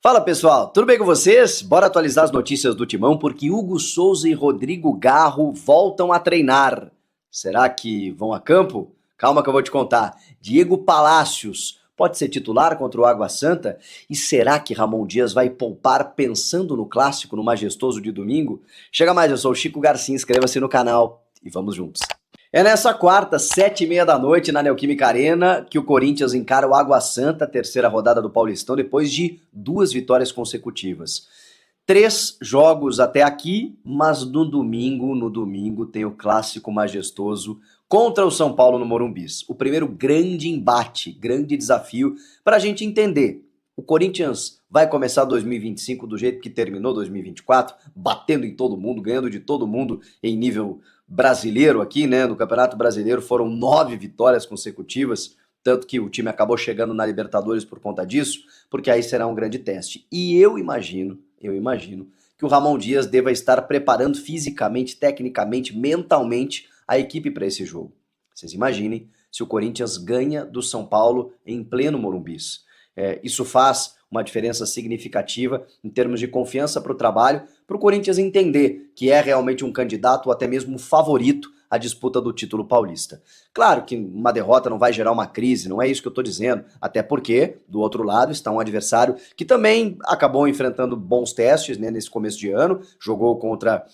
Fala pessoal, tudo bem com vocês? Bora atualizar as notícias do Timão porque Hugo Souza e Rodrigo Garro voltam a treinar. Será que vão a campo? Calma que eu vou te contar. Diego Palacios pode ser titular contra o Água Santa? E será que Ramon Dias vai poupar pensando no clássico, no majestoso de domingo? Chega mais, eu sou o Chico Garcia, inscreva-se no canal e vamos juntos. É nessa quarta, 7h30 da noite, na Neoquímica Arena, que o Corinthians encara o Água Santa, terceira rodada do Paulistão, depois de 2 vitórias consecutivas. 3 jogos até aqui, mas no domingo tem o clássico majestoso contra o São Paulo no Morumbis. O primeiro grande embate, grande desafio para a gente entender. O Corinthians vai começar 2025 do jeito que terminou 2024, batendo em todo mundo, ganhando de todo mundo em nível brasileiro aqui, né? No Campeonato Brasileiro foram 9 vitórias consecutivas, tanto que o time acabou chegando na Libertadores por conta disso, porque aí será um grande teste. E eu imagino que o Ramon Dias deva estar preparando fisicamente, tecnicamente, mentalmente a equipe para esse jogo. Vocês imaginem se o Corinthians ganha do São Paulo em pleno Morumbis. Isso faz uma diferença significativa em termos de confiança para o trabalho, para o Corinthians entender que é realmente um candidato ou até mesmo um favorito à disputa do título paulista. Claro que uma derrota não vai gerar uma crise, não é isso que eu estou dizendo, até porque, do outro lado, está um adversário que também acabou enfrentando bons testes, né, nesse começo de ano, jogou contra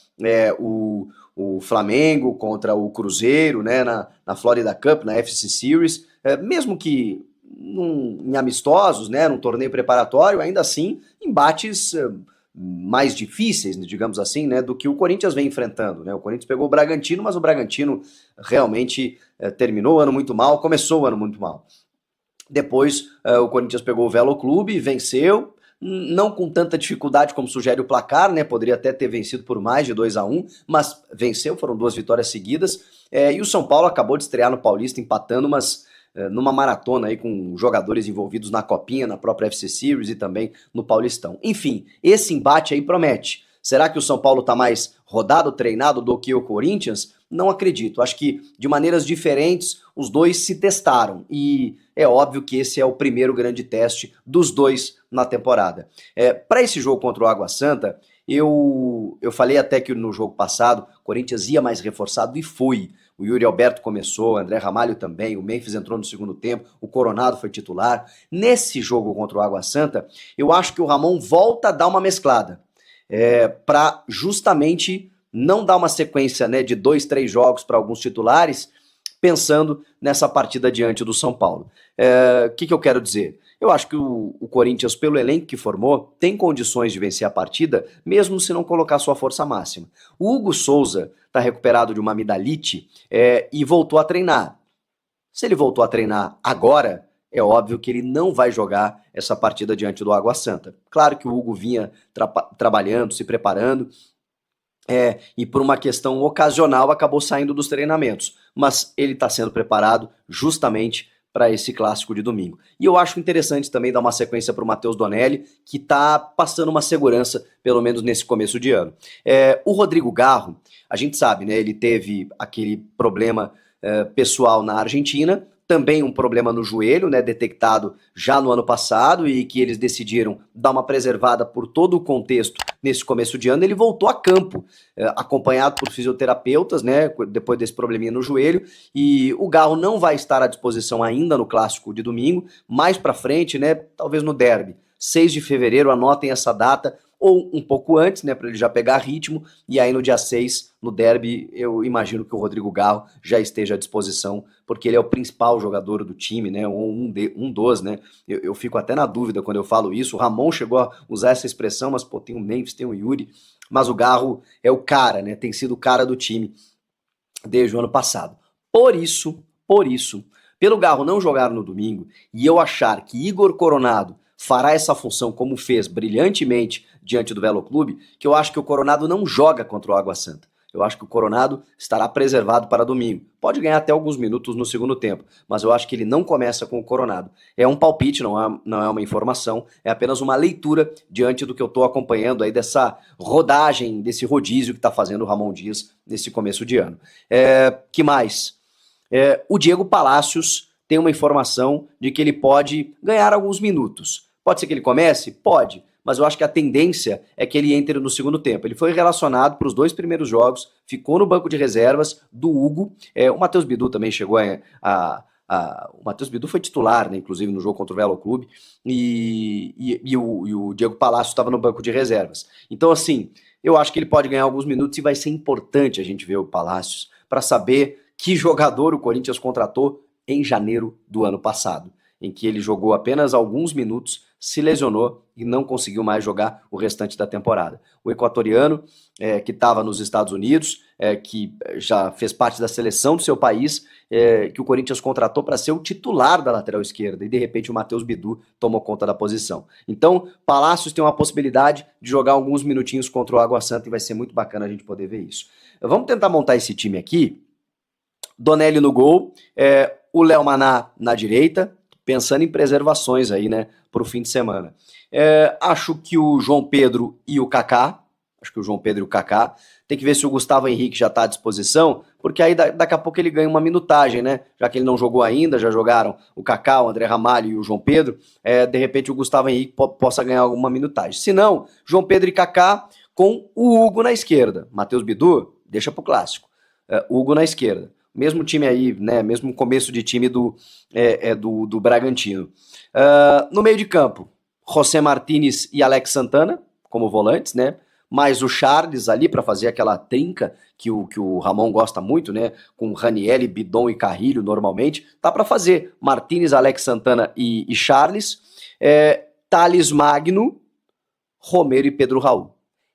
o Flamengo, contra o Cruzeiro, né, na Florida Cup, na FC Series, mesmo que em amistosos, né, num torneio preparatório, ainda assim, embates mais difíceis, digamos assim, né, do que o Corinthians vem enfrentando, né? O Corinthians pegou o Bragantino, mas o Bragantino realmente terminou o ano muito mal, começou o ano muito mal. Depois o Corinthians pegou o Velo Clube, venceu, não com tanta dificuldade como sugere o placar, né? Poderia até ter vencido por mais de 2-1, mas venceu, foram 2 vitórias seguidas, e o São Paulo acabou de estrear no Paulista empatando, mas numa maratona aí com jogadores envolvidos na Copinha, na própria FC Series e também no Paulistão. Enfim, esse embate aí promete. Será que o São Paulo está mais rodado, treinado do que o Corinthians? Não acredito. Acho que de maneiras diferentes os dois se testaram e é óbvio que esse é o primeiro grande teste dos dois na temporada. Para esse jogo contra o Água Santa, eu falei até que no jogo passado o Corinthians ia mais reforçado e foi. O Yuri Alberto começou, o André Ramalho também, o Memphis entrou no segundo tempo, o Coronado foi titular. Nesse jogo contra o Água Santa, eu acho que o Ramon volta a dar uma mesclada, para justamente não dar uma sequência, né, de 2, 3 jogos para alguns titulares, pensando nessa partida diante do São Paulo. O que eu quero dizer? Eu acho que o Corinthians, pelo elenco que formou, tem condições de vencer a partida, mesmo se não colocar sua força máxima. O Hugo Souza está recuperado de uma amidalite e voltou a treinar. Se ele voltou a treinar agora, é óbvio que ele não vai jogar essa partida diante do Água Santa. Claro que o Hugo vinha trabalhando, se preparando, e por uma questão ocasional acabou saindo dos treinamentos, mas ele está sendo preparado justamente para esse clássico de domingo. E eu acho interessante também dar uma sequência para o Matheus Donelli, que está passando uma segurança, pelo menos nesse começo de ano. O Rodrigo Garro, a gente sabe, né, ele teve aquele problema pessoal na Argentina, também um problema no joelho, né, detectado já no ano passado e que eles decidiram dar uma preservada por todo o contexto nesse começo de ano. Ele voltou a campo, acompanhado por fisioterapeutas, né, depois desse probleminha no joelho, e o Garro não vai estar à disposição ainda no clássico de domingo, mais pra frente, né, talvez no derby. 6 de fevereiro, anotem essa data, ou um pouco antes, né, para ele já pegar ritmo, e aí no dia 6, no derby, eu imagino que o Rodrigo Garro já esteja à disposição, porque ele é o principal jogador do time, né, ou um dos, né, eu fico até na dúvida quando eu falo isso. O Ramon chegou a usar essa expressão, mas pô, tem o Memphis, tem o Yuri, mas o Garro é o cara, né, tem sido o cara do time desde o ano passado. Por isso, pelo Garro não jogar no domingo, e eu achar que Igor Coronado fará essa função como fez brilhantemente diante do Velo Clube, que eu acho que o Coronado não joga contra o Água Santa. Eu acho que o Coronado estará preservado para domingo. Pode ganhar até alguns minutos no segundo tempo, mas eu acho que ele não começa com o Coronado. É um palpite, não é uma informação, é apenas uma leitura diante do que eu estou acompanhando aí dessa rodagem, desse rodízio que está fazendo o Ramon Dias nesse começo de ano. Que mais? O Diego Palacios tem uma informação de que ele pode ganhar alguns minutos. Pode ser que ele comece? Pode. mas eu acho que a tendência é que ele entre no segundo tempo. Ele foi relacionado para os 2 primeiros jogos, ficou no banco de reservas do Hugo. O Matheus Bidu também chegou o Matheus Bidu foi titular, né, inclusive no jogo contra o Velo Clube, e o Diego Palácio estava no banco de reservas. Então, assim, eu acho que ele pode ganhar alguns minutos e vai ser importante a gente ver o Palácios para saber que jogador o Corinthians contratou em janeiro do ano passado, em que ele jogou apenas alguns minutos, se lesionou e não conseguiu mais jogar o restante da temporada. O equatoriano, que estava nos Estados Unidos, que já fez parte da seleção do seu país, que o Corinthians contratou para ser o titular da lateral esquerda, e de repente o Matheus Bidu tomou conta da posição. Então, Palácios tem uma possibilidade de jogar alguns minutinhos contra o Água Santa e vai ser muito bacana a gente poder ver isso. Vamos tentar montar esse time aqui. Donelli no gol, o Léo Maná na direita, pensando em preservações aí, né, para o fim de semana. Acho que o João Pedro e o Kaká, tem que ver se o Gustavo Henrique já está à disposição, porque aí daqui a pouco ele ganha uma minutagem, né, já que ele não jogou ainda, já jogaram o Kaká, o André Ramalho e o João Pedro, de repente o Gustavo Henrique possa ganhar alguma minutagem. Se não, João Pedro e Kaká com o Hugo na esquerda. Matheus Bidu, deixa pro clássico. Hugo na esquerda. Mesmo time aí, né? Mesmo começo de time do Bragantino. No meio de campo, José Martínez e Alex Santana, como volantes, né? Mais o Charles ali para fazer aquela trinca que o Ramon gosta muito, né? Com Ranieri, Bidon e Carrilho normalmente. Tá para fazer Martínez, Alex Santana e Charles. Thales Magno, Romero e Pedro Raul.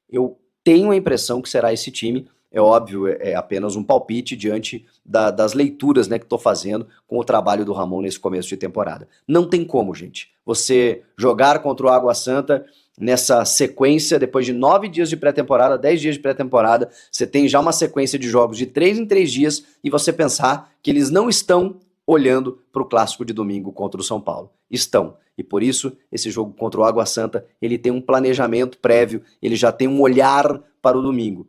Eu tenho a impressão que será esse time. É óbvio, é apenas um palpite diante das leituras, né, que estou fazendo com o trabalho do Ramon nesse começo de temporada. Não tem como, gente, você jogar contra o Água Santa nessa sequência, depois de 9 dias de pré-temporada, 10 dias de pré-temporada, você tem já uma sequência de jogos de 3 em 3 dias e você pensar que eles não estão olhando para o clássico de domingo contra o São Paulo. Estão. E por isso, esse jogo contra o Água Santa, ele tem um planejamento prévio, ele já tem um olhar para o domingo.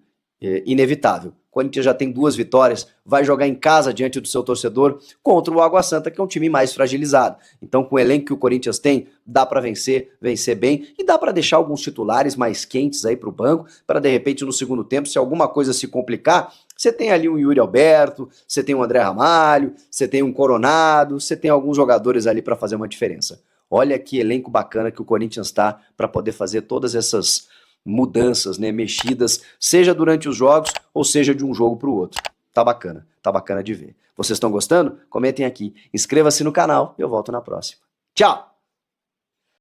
Inevitável. O Corinthians já tem 2 vitórias, vai jogar em casa diante do seu torcedor contra o Água Santa, que é um time mais fragilizado. Então, com o elenco que o Corinthians tem, dá para vencer bem, e dá para deixar alguns titulares mais quentes aí para o banco, para de repente no segundo tempo, se alguma coisa se complicar, você tem ali um Yuri Alberto, você tem um André Ramalho, você tem um Coronado, você tem alguns jogadores ali para fazer uma diferença. Olha que elenco bacana que o Corinthians está para poder fazer todas essas mudanças, né, mexidas, seja durante os jogos ou seja de um jogo para o outro. Tá bacana de ver. Vocês estão gostando? Comentem aqui, inscreva-se no canal e eu volto na próxima. Tchau!